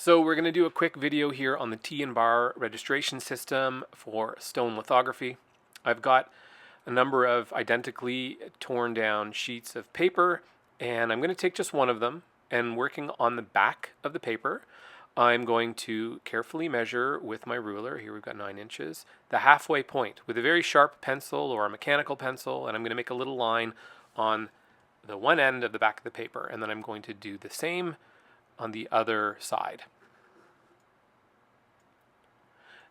So we're going to do a quick video here on the T and bar registration system for stone lithography. I've got a number of identically torn down sheets of paper, and I'm going to take just one of them, and working on the back of the paper, I'm going to carefully measure with my ruler, here we've got 9 inches, the halfway point with a very sharp pencil or a mechanical pencil, and I'm going to make a little line on the one end of the back of the paper, and then I'm going to do the same on the other side.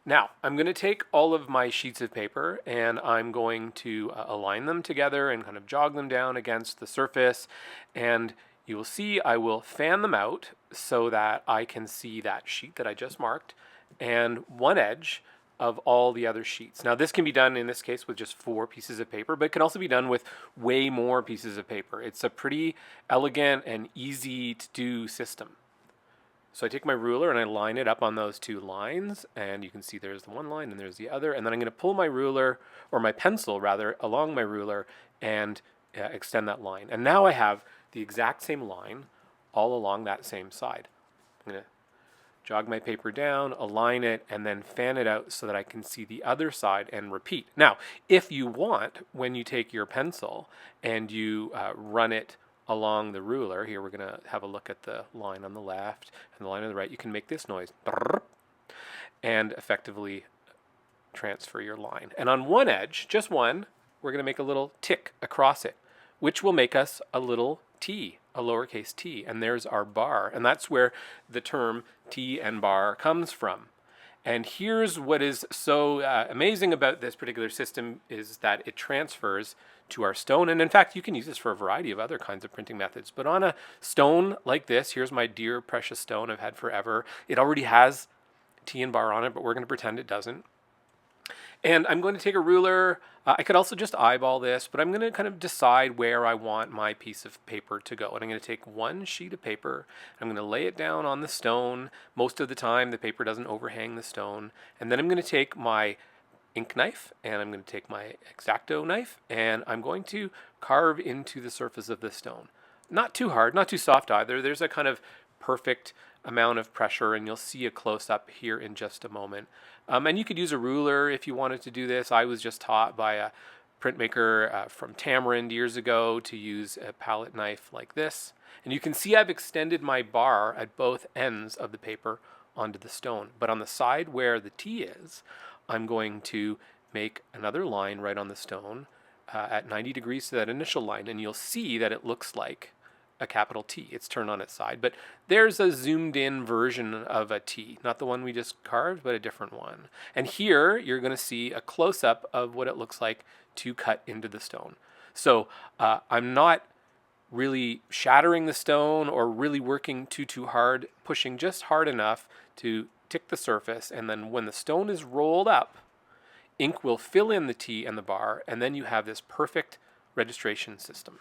Now, I'm going to take all of my sheets of paper and I'm going to align them together and kind of jog them down against the surface, and you will see I will fan them out so that I can see that sheet that I just marked and one edge of all the other sheets. Now, this can be done in this case with just 4 pieces of paper, but it can also be done with way more pieces of paper. It's a pretty elegant and easy to do system. So I take my ruler and I line it up on those 2 lines, and you can see there's the one line and there's the other, and then I'm going to pull my ruler, or my pencil rather, along my ruler and extend that line. And now I have the exact same line all along that same side. I'm going to jog my paper down, align it, and then fan it out so that I can see the other side and repeat. Now, if you want, when you take your pencil and you run it along the ruler, here we're going to have a look at the line on the left and the line on the right, you can make this noise and effectively transfer your line. And on one edge, just one, we're going to make a little tick across it, which will make us a little T, a lowercase t, and there's our bar, and that's where the term T and bar comes from. And here's what is so amazing about this particular system is that it transfers to our stone. And in fact, you can use this for a variety of other kinds of printing methods. But on a stone like this, here's my dear precious stone I've had forever. It already has T and bar on it, but we're going to pretend it doesn't. And I'm going to take a ruler. I could also just eyeball this, but I'm going to kind of decide where I want my piece of paper to go. And I'm going to take one sheet of paper. I'm going to lay it down on the stone. Most of the time, the paper doesn't overhang the stone. And then I'm going to take my ink knife, and I'm going to take my X-Acto knife, and I'm going to carve into the surface of the stone. Not too hard, not too soft either. There's a kind of perfect amount of pressure, and you'll see a close-up here in just a moment. And you could use a ruler if you wanted to do this. I was just taught by a printmaker from Tamarind years ago to use a palette knife like this. And you can see I've extended my bar at both ends of the paper onto the stone. But on the side where the T is, I'm going to make another line right on the stone at 90 degrees to that initial line, and you'll see that it looks like a capital T. It's turned on its side, but there's a zoomed in version of a T, not the one we just carved, but a different one. And here you're going to see a close-up of what it looks like to cut into the stone. So I'm not really shattering the stone or really working too hard, pushing just hard enough to tick the surface, and then when the stone is rolled up, ink will fill in the T and the bar, and then you have this perfect registration system.